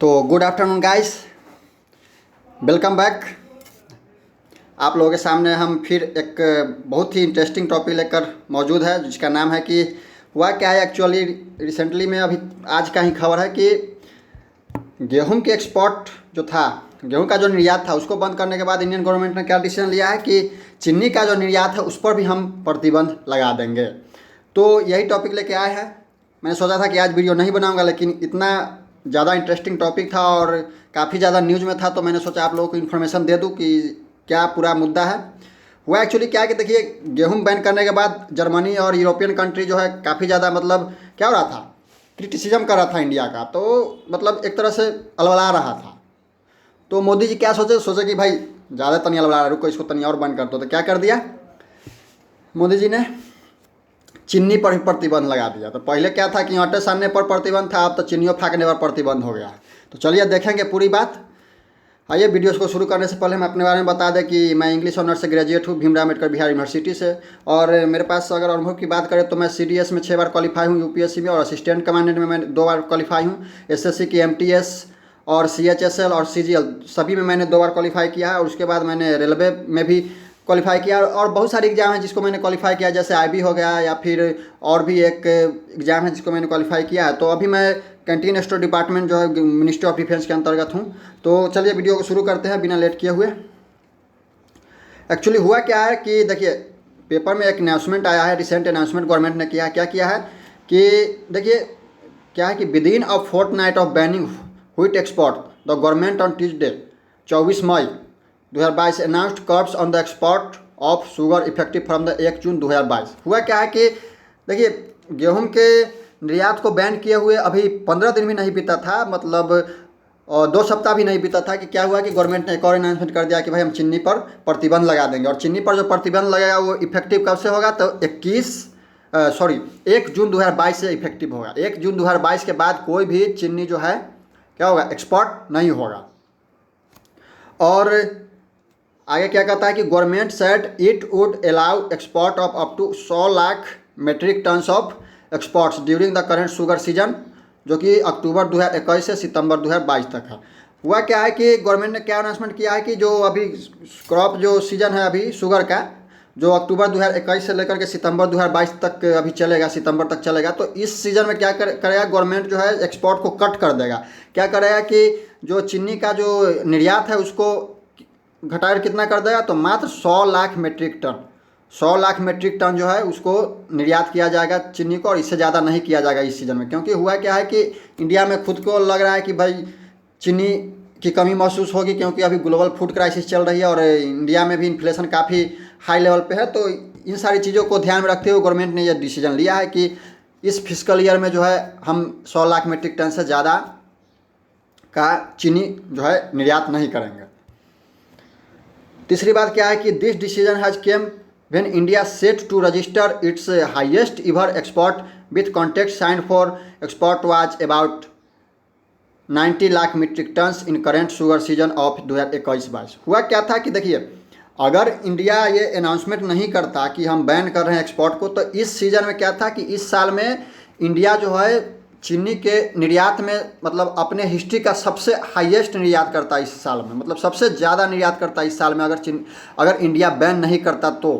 तो good afternoon guys, welcome back. आप लोगों के सामने हम फिर एक बहुत ही इंटरेस्टिंग टॉपिक लेकर मौजूद है, जिसका नाम है कि हुआ क्या है। एक्चुअली रिसेंटली में अभी आज का ही खबर है कि गेहूं के एक्सपोर्ट जो था, गेहूं का जो निर्यात था, उसको बंद करने के बाद इंडियन गवर्नमेंट ने क्या डिसीजन लिया है कि चीनी का जो निर्यात है उस पर भी हम प्रतिबंध लगा देंगे। तो यही टॉपिक लेके आए हैं। मैंने सोचा था कि आज वीडियो नहीं बनाऊंगा, लेकिन इतना ज़्यादा इंटरेस्टिंग टॉपिक था और काफ़ी ज़्यादा न्यूज़ में था, तो मैंने सोचा आप लोगों को इन्फॉर्मेशन दे दूं कि क्या पूरा मुद्दा है। हुआ एक्चुअली क्या है कि देखिए, गेहूं बैन करने के बाद जर्मनी और यूरोपियन कंट्री जो है काफ़ी ज़्यादा मतलब क्या हो रहा था, क्रिटिसिज्म कर रहा था इंडिया का। तो मतलब एक तरह से अलवला रहा था। तो मोदी जी क्या सोचे कि भाई ज़्यादा तनी अलवला रहा, रुको इसको तनी और बंद कर दो। तो क्या कर दिया मोदी जी ने, चीनी पर प्रतिबंध लगा दिया। तो पहले क्या था कि आटे सानने पर प्रतिबंध था, अब तो चीनियों फाँकने पर प्रतिबंध हो गया। तो चलिए देखेंगे पूरी बात। आइए, वीडियोस को शुरू करने से पहले हम अपने बारे में बता दें कि मैं इंग्लिश ऑनर्स से ग्रेजुएट हूँ भीमराव अम्बेडकर बिहार यूनिवर्सिटी से। और मेरे पास अगर अनुभव की बात करें तो मैं CDS में 6 बार क्वालिफाई हूँ, UPSC में, और असिस्टेंट कमांडेंट में मैं 2 बार क्वालिफाई हूँ। SSC की MTS और CHSL और CGL सभी में मैंने 2 बार क्वालिफाई किया है। और उसके बाद मैंने रेलवे में भी क्वालिफाई किया, और बहुत सारे एग्जाम हैं जिसको मैंने क्वालिफाई किया, जैसे IB हो गया, या फिर और भी एक एग्ज़ाम है जिसको मैंने क्वालिफाई किया है। तो अभी मैं कैंटीन स्टोर डिपार्टमेंट जो है मिनिस्ट्री ऑफ डिफेंस के अंतर्गत हूँ। तो चलिए वीडियो को शुरू करते हैं बिना लेट किए हुए। एक्चुअली हुआ क्या है कि देखिए, पेपर में एक अनाउंसमेंट आया है, रिसेंट अनाउंसमेंट गवर्नमेंट ने किया क्या किया है कि देखिए क्या है कि within a fortnight of banning wheat export the government on Tuesday 24 May 2022 announced curbs on the export of sugar effective from the 1 June 2022। हुआ क्या है कि देखिए, गेहूं के निर्यात को बैन किए हुए अभी 15 दिन भी नहीं बीता था, मतलब 2 सप्ताह भी नहीं बीता था कि क्या हुआ कि गवर्नमेंट ने एक और अनाउंसमेंट कर दिया कि भाई हम चीनी पर प्रतिबंध लगा देंगे। और चीनी पर जो प्रतिबंध लगेगा वो इफेक्टिव कब से होगा, तो 1 जून 2022 से इफेक्टिव होगा। 1 जून 2022 के बाद कोई भी चीनी जो है क्या होगा, एक्सपोर्ट नहीं होगा। और आगे क्या कहता है कि government said it would allow export of up to 100 lakh metric tons of exports during the current sugar season, जो कि अक्टूबर 2021 से सितंबर 2022 तक है। हुआ क्या है कि गवर्नमेंट ने क्या अनाउंसमेंट किया है कि जो अभी क्रॉप जो सीजन है अभी शुगर का, जो अक्टूबर 2021 से लेकर के सितंबर 2022 तक अभी चलेगा, सितंबर तक चलेगा। तो इस सीज़न में क्या करेगा गवर्नमेंट, जो है एक्सपोर्ट को कट कर देगा। क्या करेगा कि जो चीनी का जो निर्यात है उसको घटाकर कितना कर देगा, तो मात्र 100 lakh metric ton, 100 lakh metric ton जो है उसको निर्यात किया जाएगा चीनी को, और इससे ज़्यादा नहीं किया जाएगा इस सीज़न में। क्योंकि हुआ क्या है कि इंडिया में खुद को लग रहा है कि भाई चीनी की कमी महसूस होगी, क्योंकि अभी ग्लोबल फूड क्राइसिस चल रही है और इंडिया में भी इन्फ्लेशन काफ़ी हाई लेवल पे है। तो इन सारी चीज़ों को ध्यान में रखते हुए गवर्नमेंट ने यह डिसीजन लिया है कि इस फिस्कल ईयर में जो है हम 100 लाख मेट्रिक टन से ज़्यादा का चीनी जो है निर्यात नहीं करेंगे। तीसरी बात क्या है कि this decision has come when India set to register its highest ever export with contract sign for export was about 90 lakh metric tons in current sugar season of 2021-22। हुआ क्या था कि देखिए, अगर इंडिया ये अनाउंसमेंट नहीं करता कि हम बैन कर रहे हैं एक्सपोर्ट को, तो इस सीज़न में क्या था कि इस साल में इंडिया जो है चीनी के निर्यात में मतलब अपने हिस्ट्री का सबसे हाईएस्ट निर्यात करता है इस साल में, मतलब सबसे ज़्यादा निर्यात करता है इस साल में, अगर इंडिया बैन नहीं करता तो।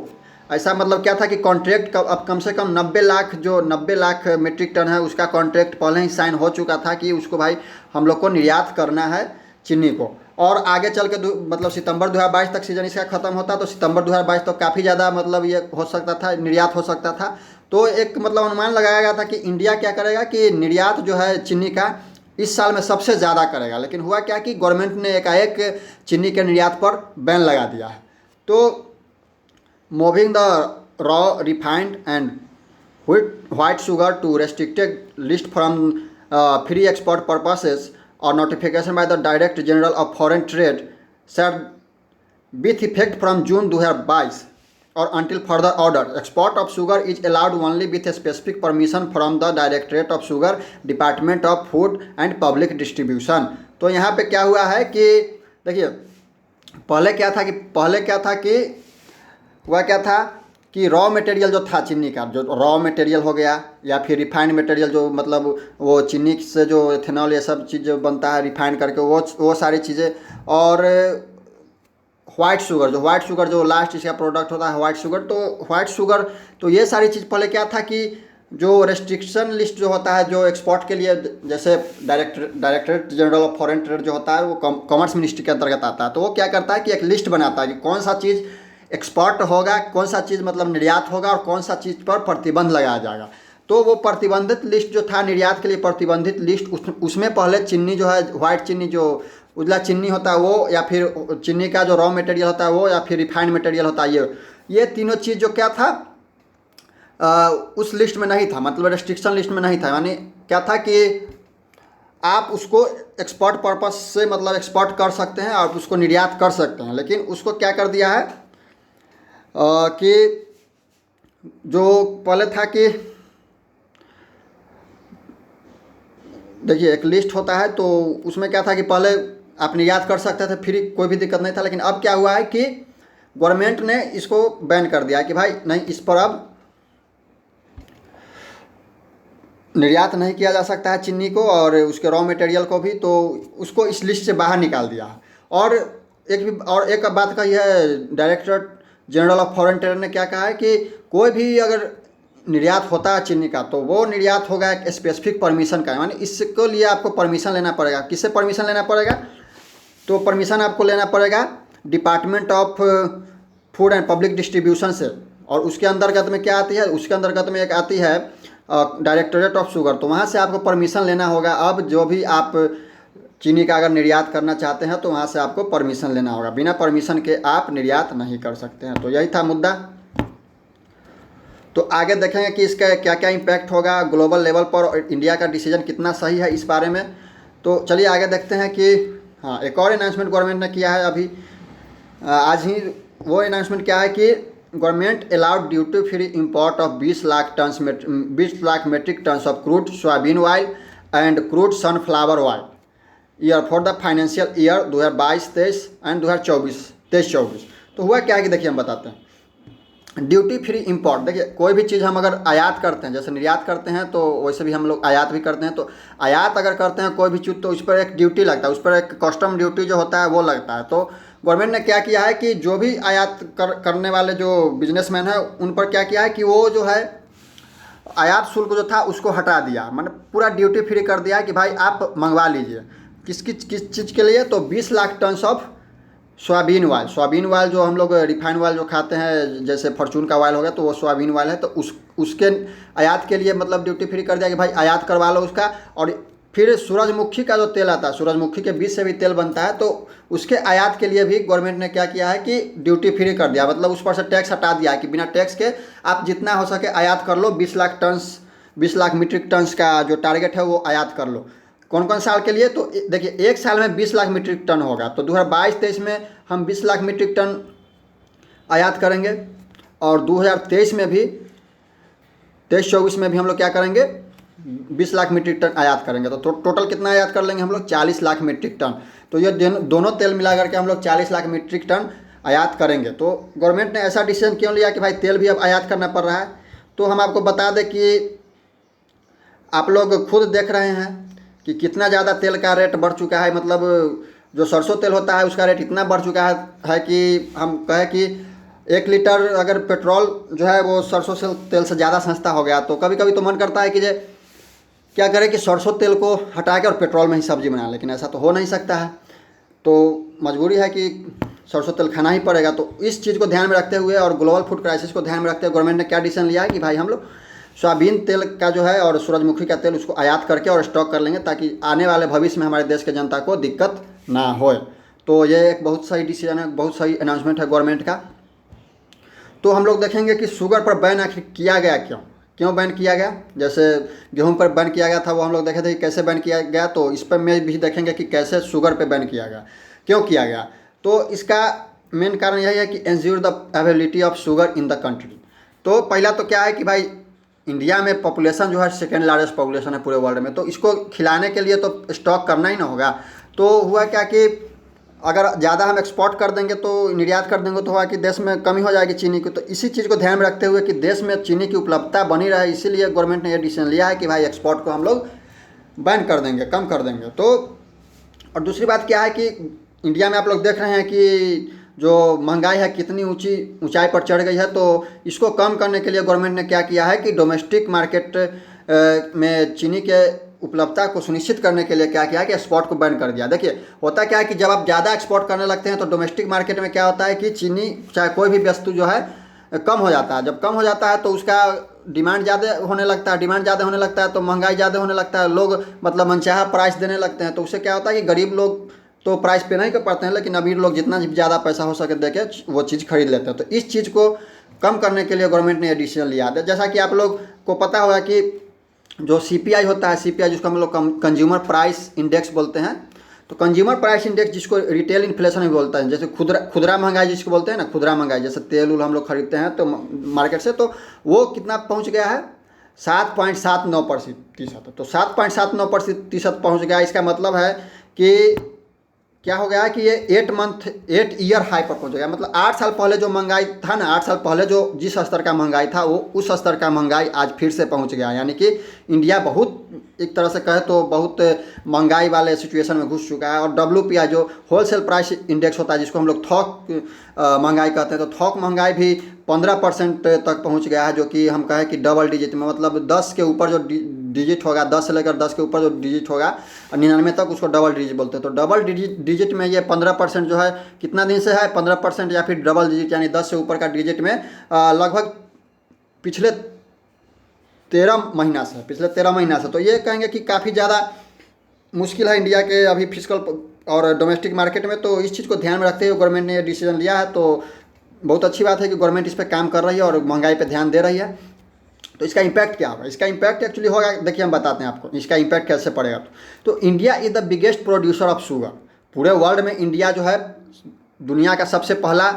ऐसा मतलब क्या था कि कॉन्ट्रैक्ट अब कम से कम 90 लाख मीट्रिक टन है, उसका कॉन्ट्रैक्ट पहले ही साइन हो चुका था कि उसको भाई हम लोग को निर्यात करना है चीनी को। और आगे चल के मतलब सितंबर 2022 तक सीजन इसका ख़त्म होता, तो सितंबर 2022 तक काफ़ी ज़्यादा मतलब ये हो सकता था, निर्यात हो सकता था। तो एक मतलब अनुमान लगाया गया था कि इंडिया क्या करेगा कि निर्यात जो है चीनी का इस साल में सबसे ज़्यादा करेगा। लेकिन हुआ क्या कि गवर्नमेंट ने एकाएक चीनी के निर्यात पर बैन लगा दिया है। तो moving the raw refined and white sugar to restricted list from free export purposes or notification by the Director General of Foreign Trade said with effect from June 2022 or until further order, export of sugar is allowed only with a specific permission from the Directorate of Sugar, Department of Food and Public Distribution। तो यहाँ पे क्या हुआ है कि देखिए, पहले क्या था कि हुआ क्या था कि रॉ मटेरियल जो था चीनी का, जो रॉ मटेरियल हो गया या फिर रिफाइंड मटेरियल, जो मतलब वो चीनी से जो इथेनॉल ये सब चीज़ जो बनता है रिफाइंड करके, वो सारी चीज़ें, और वाइट शुगर, जो वाइट शुगर जो लास्ट इसका प्रोडक्ट होता है वाइट शुगर, तो वाइट शुगर, तो ये सारी चीज़ पहले क्या था कि जो रेस्ट्रिक्शन लिस्ट जो होता है जो एक्सपोर्ट के लिए, जैसे directorate general of foreign trade जो होता है वो कॉमर्स मिनिस्ट्री के अंतर्गत आता है, तो वो क्या करता है कि एक लिस्ट बनाता है कि कौन सा चीज़ एक्सपोर्ट होगा, कौन सा चीज़ मतलब निर्यात होगा और कौन सा चीज़ पर प्रतिबंध लगाया जाएगा। तो वो प्रतिबंधित लिस्ट जो था निर्यात के लिए प्रतिबंधित लिस्ट, उसमें पहले चीनी जो है, वाइट चीनी जो उजला चीनी होता है वो, या फिर चीनी का जो रॉ मटेरियल होता है वो, या फिर रिफाइंड मटेरियल होता है ये तीनों चीज़ जो क्या था उस लिस्ट में नहीं था, मतलब रेस्ट्रिक्शन लिस्ट में नहीं था। यानी क्या था कि आप उसको एक्सपोर्ट पर्पस से मतलब एक्सपोर्ट कर सकते हैं और उसको निर्यात कर सकते हैं, लेकिन उसको क्या कर दिया है कि जो पहले था कि देखिए एक लिस्ट होता है तो उसमें क्या था कि पहले आप निर्यात कर सकते थे, फिर कोई भी दिक्कत नहीं था, लेकिन अब क्या हुआ है कि गवर्नमेंट ने इसको बैन कर दिया कि भाई नहीं, इस पर अब निर्यात नहीं किया जा सकता है चीनी को और उसके रॉ मटेरियल को भी, तो उसको इस लिस्ट से बाहर निकाल दिया है। और एक बात कही है director general of foreign trade ने, क्या कहा है कि कोई भी अगर निर्यात होता है चीनी का तो वो निर्यात होगा एक स्पेसिफिक परमिशन का, यानी इसके लिए आपको परमिशन लेना पड़ेगा। किससे परमिशन लेना पड़ेगा? तो परमिशन आपको लेना पड़ेगा department of food and public distribution से, और उसके अंतर्गत में क्या आती है, उसके अंतर्गत में एक आती है डायरेक्टरेट ऑफ शुगर, तो वहाँ से आपको परमिशन लेना होगा। अब जो भी आप चीनी का अगर निर्यात करना चाहते हैं तो वहाँ से आपको परमिशन लेना होगा, बिना परमिशन के आप निर्यात नहीं कर सकते हैं। तो यही था मुद्दा। तो आगे देखेंगे कि इसका क्या क्या इम्पैक्ट होगा ग्लोबल लेवल पर और इंडिया का डिसीजन कितना सही है इस बारे में। तो चलिए आगे देखते हैं कि हाँ, एक और अनाउंसमेंट गवर्नमेंट ने किया है अभी आज ही। वो अनाउंसमेंट क्या है कि government allowed duty free import of 20 lakh metric tons of crude soyabean oil and crude sunflower oil year for the financial year 2022-23 and 2024-23-24। तो हुआ क्या है कि देखिए हम बताते हैं। ड्यूटी फ्री इम्पोर्ट, देखिए कोई भी चीज़ हम अगर आयात करते हैं, जैसे निर्यात करते हैं तो वैसे भी हम लोग आयात भी करते हैं, तो आयात अगर करते हैं कोई भी चीज़ तो उस पर एक ड्यूटी लगता है, उस पर एक कस्टम ड्यूटी जो होता है वो लगता है। तो गवर्नमेंट ने क्या किया है कि जो भी आयात करने वाले जो बिजनेसमैन हैं उन पर क्या किया है कि वो जो है आयात शुल्क जो था उसको हटा दिया, मतलब पूरा ड्यूटी फ्री कर दिया है कि भाई आप मंगवा लीजिए। किस चीज़ के लिए? तो 20 lakh ton of soyabean oil जो हम लोग रिफाइंड ऑयल जो खाते हैं, जैसे फॉर्चून का ऑयल हो गया तो वो सोयाबीन ऑयल है, तो उसके आयात के लिए मतलब ड्यूटी फ्री कर दिया कि भाई आयात करवा लो उसका। और फिर सूरजमुखी का जो तेल आता है, सूरजमुखी के बीज से भी तेल बनता है, तो उसके आयात के लिए भी गवर्नमेंट ने क्या किया है कि ड्यूटी फ्री कर दिया, मतलब उस पर से टैक्स हटा दिया है कि बिना टैक्स के आप जितना हो सके आयात कर लो। 20 लाख मीट्रिक टन्स का जो टारगेट है वो आयात कर लो। कौन कौन साल के लिए? तो देखिए एक साल में 20 लाख मीट्रिक टन होगा, तो 2022-23 में हम 20 लाख मीट्रिक टन आयात करेंगे, और 2023 में भी 23-24 में भी हम लोग क्या करेंगे 20 लाख मीट्रिक टन आयात करेंगे। तो टोटल कितना आयात कर लेंगे हम लोग? 40 लाख मीट्रिक टन। तो ये दोनों तेल मिला करके हम लोग 40 लाख मीट्रिक टन आयात करेंगे। तो गवर्नमेंट ने ऐसा डिसीजन क्यों लिया कि भाई तेल भी अब आयात करना पड़ रहा है? तो हम आपको बता दें कि आप लोग खुद देख रहे हैं कि कितना ज़्यादा तेल का रेट बढ़ चुका है, मतलब जो सरसों तेल होता है उसका रेट इतना बढ़ चुका है कि हम कहें कि 1 लीटर अगर पेट्रोल जो है वो सरसों से तेल से ज़्यादा सस्ता हो गया, तो कभी कभी तो मन करता है कि क्या करें कि सरसों तेल को हटा के और पेट्रोल में ही सब्जी बनाएं, लेकिन ऐसा तो हो नहीं सकता है, तो मजबूरी है कि सरसों तेल खाना ही पड़ेगा। तो इस चीज़ को ध्यान में रखते हुए और ग्लोबल फूड क्राइसिस को ध्यान में रखते हुए गवर्नमेंट ने क्या डिसीजन लिया है कि भाई हम लोग सोयाबीन तेल का जो है और सूरजमुखी का तेल उसको आयात करके और स्टॉक कर लेंगे, ताकि आने वाले भविष्य में हमारे देश के जनता को दिक्कत ना होए। तो ये एक बहुत सही डिसीजन है, बहुत सही अनाउंसमेंट है गवर्नमेंट का। तो हम लोग देखेंगे कि शुगर पर बैन आखिर किया गया क्यों बैन किया गया। जैसे गेहूं पर बैन किया गया था वो हम लोग देखे थे कि कैसे बैन किया गया, तो इस पर में भी देखेंगे कि कैसे शुगर पे बैन किया गया, क्यों किया गया। तो इसका मेन कारण यही है कि ensure the availability of sugar in the country. तो पहला तो क्या है कि भाई इंडिया में पॉपुलेशन जो है सेकेंड लार्जेस्ट पॉपुलेशन है पूरे वर्ल्ड में, तो इसको खिलाने के लिए तो स्टॉक करना ही ना होगा। तो हुआ क्या कि अगर ज़्यादा हम एक्सपोर्ट कर देंगे तो निर्यात कर देंगे तो हुआ कि देश में कमी हो जाएगी चीनी की। तो इसी चीज़ को ध्यान में रखते हुए कि देश में चीनी की उपलब्धता बनी रहे, इसीलिए गवर्नमेंट ने ये डिसीजन लिया है कि भाई एक्सपोर्ट को हम लोग बैन कर देंगे, कम कर देंगे। तो और दूसरी बात क्या है कि इंडिया में आप लोग देख रहे हैं कि जो महंगाई है कितनी ऊंचाई पर चढ़ गई है। तो इसको कम करने के लिए गवर्नमेंट ने क्या किया है कि डोमेस्टिक मार्केट में चीनी के उपलब्धता को सुनिश्चित करने के लिए क्या किया है कि एक्सपोर्ट को बैन कर दिया। देखिए होता क्या है कि जब आप ज़्यादा एक्सपोर्ट करने लगते हैं तो डोमेस्टिक मार्केट में क्या होता है कि चीनी चाहे कोई भी वस्तु जो है कम हो जाता है। जब कम हो जाता है तो उसका डिमांड ज़्यादा होने लगता है, डिमांड ज़्यादा होने लगता है तो महंगाई ज़्यादा होने लगता है, लोग मतलब मनचाहा प्राइस देने लगते हैं। तो उससे क्या होता है कि गरीब लोग तो प्राइस पे नहीं कर पाते हैं, लेकिन अमीर लोग जितना ज़्यादा पैसा हो सके दे के वो चीज़ खरीद लेते हैं। तो इस चीज़ को कम करने के लिए गवर्नमेंट ने ये डिसीजन लिया है। जैसा कि आप लोग को पता होगा कि जो CPI होता है, CPI जिसको हम लोग कंज्यूमर प्राइस इंडेक्स बोलते हैं, तो कंज्यूमर प्राइस इंडेक्स जिसको रिटेल इन्फ्लेशन भी बोलता है, जैसे खुदरा महंगाई जिसको बोलते हैं ना, खुदरा महंगाई, जैसे तेल उल हम लोग खरीदते हैं तो मार्केट से, तो वो कितना पहुंच गया है 7.79%। तो 7.79% पहुंच गया। इसका मतलब है कि क्या हो गया है कि ये 8 ईयर हाई पर पहुंच गया। मतलब 8 साल पहले जो महंगाई था ना, 8 साल पहले जो जिस स्तर का महंगाई था वो उस स्तर का महंगाई आज फिर से पहुंच गया। यानी कि इंडिया बहुत एक तरह से कहे तो बहुत महंगाई वाले सिचुएशन में घुस चुका है। और WPI जो होलसेल प्राइस इंडेक्स होता है, जिसको हम लोग थोक महंगाई कहते हैं, तो थोक महंगाई भी 15% तक पहुंच गया है, जो कि हम कहें कि डबल डिजिट में, मतलब 10 के ऊपर जो डिजिट होगा, 10 से लेकर 10 के ऊपर जो डिजिट होगा 99 तक, उसको डबल डिजिट बोलते हैं। तो डबल डिजिट में ये 15% जो है कितना दिन से है 15%, या फिर डबल डिजिट यानी 10 से ऊपर का डिजिट में लगभग पिछले 13 महीना से। तो ये कहेंगे कि काफ़ी ज़्यादा मुश्किल है इंडिया के अभी फिजिकल और डोमेस्टिक मार्केट में। तो इस चीज़ को ध्यान में रखते हुए गवर्नमेंट ने ये डिसीजन लिया है। तो बहुत अच्छी बात है कि गवर्नमेंट इस पर काम कर रही है और महंगाई पे ध्यान दे रही है। तो इसका इम्पैक्ट क्या होगा? इसका इम्पैक्ट एक्चुअली होगा, देखिए हम बताते हैं आपको इसका इम्पैक्ट कैसे पड़ेगा। तो India is the biggest producer of sugar. पूरे वर्ल्ड में इंडिया जो है दुनिया का सबसे पहला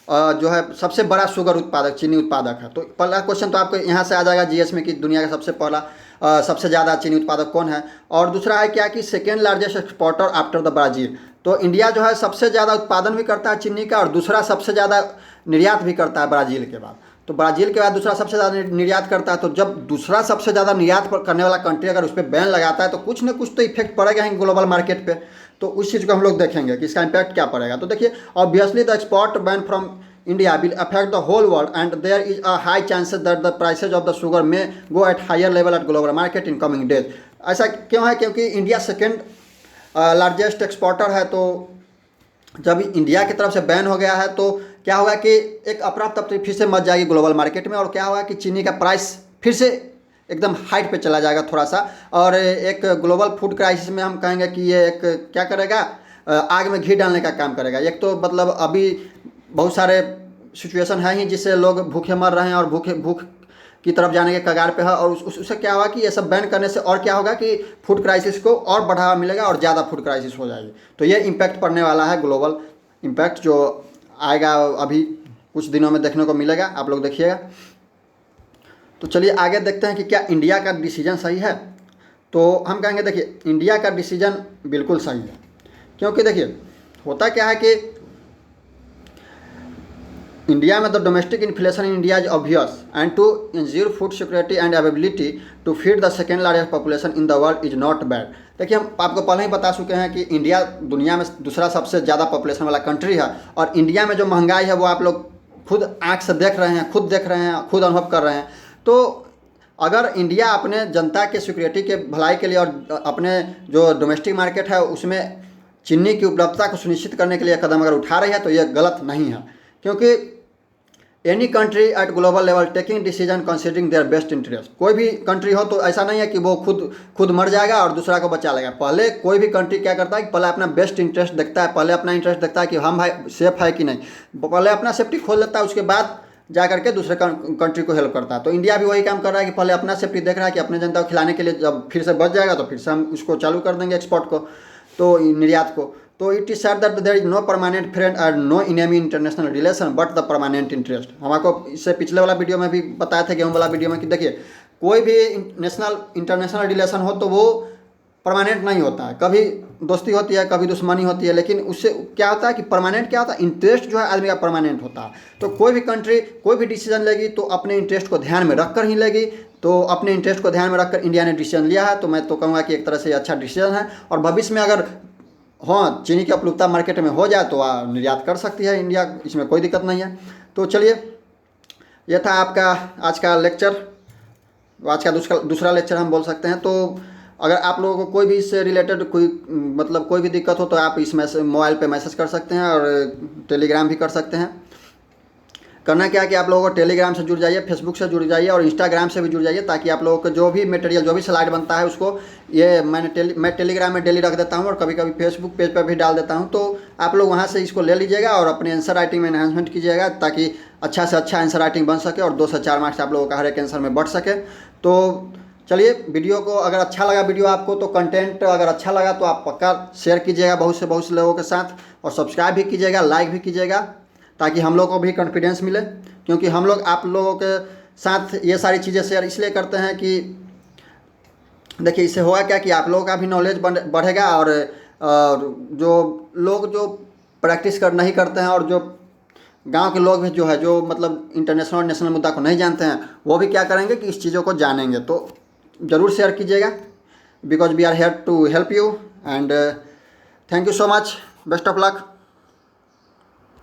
जो है सबसे बड़ा शुगर उत्पादक, चीनी उत्पादक है। तो पहला क्वेश्चन तो आपको यहाँ से आ जाएगा GS में कि दुनिया का सबसे पहला सबसे ज़्यादा चीनी उत्पादक कौन है। और दूसरा है क्या कि second largest exporter after the Brazil. तो इंडिया जो है सबसे ज़्यादा उत्पादन भी करता है चीनी का, और दूसरा सबसे ज़्यादा निर्यात भी करता है ब्राज़ील के बाद। तो ब्राज़ील के बाद दूसरा सबसे ज़्यादा निर्यात करता है। तो जब दूसरा सबसे ज़्यादा निर्यात करने वाला कंट्री अगर उस पर बैन लगाता है तो कुछ ना कुछ तो इफेक्ट पड़ेगा ही ग्लोबल मार्केट पे। तो उस चीज़ को हम लोग देखेंगे कि इसका इम्पैक्ट क्या पड़ेगा। तो देखिए obviously the export ban from India will affect the whole world, and there is a high chances that the prices of the sugar may go at higher level at global market in coming days। ऐसा क्यों है? क्योंकि India second largest exporter है। तो जब India की तरफ से बैन हो गया है तो क्या होगा कि एक अफरा तफरी फिर से मच जाएगी ग्लोबल मार्केट में, और क्या होगा कि चीनी का प्राइस फिर से एकदम हाइट पे चला जाएगा थोड़ा सा। और एक ग्लोबल फूड क्राइसिस में हम कहेंगे कि ये एक क्या करेगा, आग में घी डालने का काम करेगा। एक तो मतलब अभी बहुत सारे सिचुएशन है ही जिससे लोग भूखे मर रहे हैं और भूख की तरफ जाने के कगार पे है। और उससे क्या होगा कि ये सब बैन करने से और क्या होगा कि फूड क्राइसिस को और बढ़ावा मिलेगा और ज़्यादा फूड क्राइसिस हो जाएगी। तो ये इम्पैक्ट पड़ने वाला है, ग्लोबल इम्पैक्ट जो आएगा अभी कुछ दिनों में देखने को मिलेगा, आप लोग देखिएगा। तो चलिए आगे देखते हैं कि क्या इंडिया का डिसीजन सही है। तो हम कहेंगे देखिए इंडिया का डिसीजन बिल्कुल सही है, क्योंकि देखिए होता क्या है कि इंडिया में the domestic inflation in India is obvious, and to ensure food security and availability to feed the second largest population in the world is not bad. देखिए हम आपको पहले ही बता चुके हैं कि इंडिया दुनिया में दूसरा सबसे ज़्यादा पॉपुलेशन वाला कंट्री है, और इंडिया में जो महंगाई है वो आप लोग खुद आँख से देख रहे हैं, खुद अनुभव कर रहे हैं। तो अगर इंडिया अपने जनता के सिक्योरिटी के भलाई के लिए और अपने जो डोमेस्टिक मार्केट है उसमें चीनी की उपलब्धता को सुनिश्चित करने के लिए कदम अगर उठा रही है तो ये गलत नहीं है, क्योंकि any country at global level taking decision considering their best interest. कोई भी कंट्री हो तो ऐसा नहीं है कि वो खुद मर जाएगा और दूसरा को बचा लेगा। पहले कोई भी कंट्री क्या करता है कि पहले अपना बेस्ट इंटरेस्ट देखता है, पहले अपना इंटरेस्ट देखता है कि हम भाई सेफ है कि नहीं, पहले अपना सेफ्टी खोल लेता है, उसके बाद जा करके दूसरे कंट्री को हेल्प करता है। तो इंडिया भी वही काम कर रहा है कि पहले अपना सेफ्टी देख रहा है कि अपने जनता को खिलाने के लिए जब फिर से बच जाएगा तो फिर से हम उसको चालू कर देंगे एक्सपोर्ट को, तो निर्यात को। तो it is said that there is no permanent friend और no enemy international relation but the permanent interest. हम आपको इससे पिछले वाला वीडियो में भी बताए थे, गेहूँ वाला वीडियो में, कि देखिए कोई भी इंटरनेशनल रिलेशन हो तो वो परमानेंट नहीं होता है। कभी दोस्ती होती है, कभी दुश्मनी होती है, लेकिन उससे क्या होता है कि परमानेंट क्या होता है, इंटरेस्ट जो है आदमी का परमानेंट होता है। तो कोई भी कंट्री कोई भी डिसीजन लेगी तो अपने इंटरेस्ट को ध्यान में रख कर ही लेगी। तो अपने इंटरेस्ट को ध्यान में रखकर इंडिया ने डिसीजन लिया है, तो मैं तो कहूँगा कि एक तरह से अच्छा डिसीजन है। और भविष्य में अगर हाँ चीनी की उपलब्धता मार्केट में हो जाए तो निर्यात कर सकती है इंडिया, इसमें कोई दिक्कत नहीं है। तो चलिए, यह था आपका आज का लेक्चर, आज का दूसरा लेक्चर हम बोल सकते हैं। तो अगर आप लोगों को कोई भी इससे रिलेटेड कोई मतलब कोई भी दिक्कत हो तो आप इस मैसेज मोबाइल पे मैसेज कर सकते हैं और टेलीग्राम भी कर सकते हैं। करना क्या है कि आप लोगों को टेलीग्राम से जुड़ जाइए, फेसबुक से जुड़ जाइए और इंस्टाग्राम से भी जुड़ जाइए, ताकि आप लोगों को जो भी मटेरियल जो भी स्लाइड बनता है उसको ये मैं टेलीग्राम में डेली रख देता हूँ और कभी कभी फेसबुक पेज पर भी डाल देता हूँ। तो आप लोग वहाँ से इसको ले लीजिएगा और अपने आंसर राइटिंग में एनहांसमेंट कीजिएगा, ताकि अच्छा से अच्छा आंसर राइटिंग बन सके और 2 से 4 मार्क्स आप लोगों का हर एक आंसर में बढ़ सके। तो चलिए, वीडियो को अगर अच्छा लगा वीडियो आपको, तो कंटेंट अगर अच्छा लगा तो आप पक्का शेयर कीजिएगा बहुत से लोगों के साथ, और सब्सक्राइब भी कीजिएगा, लाइक भी कीजिएगा, ताकि हम लोग को भी कॉन्फिडेंस मिले। क्योंकि हम लोग आप लोगों के साथ ये सारी चीज़ें शेयर इसलिए करते हैं कि देखिए, इससे होगा क्या कि आप लोगों का भी नॉलेज बढ़ेगा, और जो लोग जो प्रैक्टिस नहीं करते हैं और जो गांव के लोग भी जो है जो मतलब इंटरनेशनल और नेशनल मुद्दा को नहीं जानते हैं, वो भी क्या करेंगे कि इस चीज़ों को जानेंगे। तो ज़रूर शेयर कीजिएगा, because we are here to help you, and thank you so much, best of luck.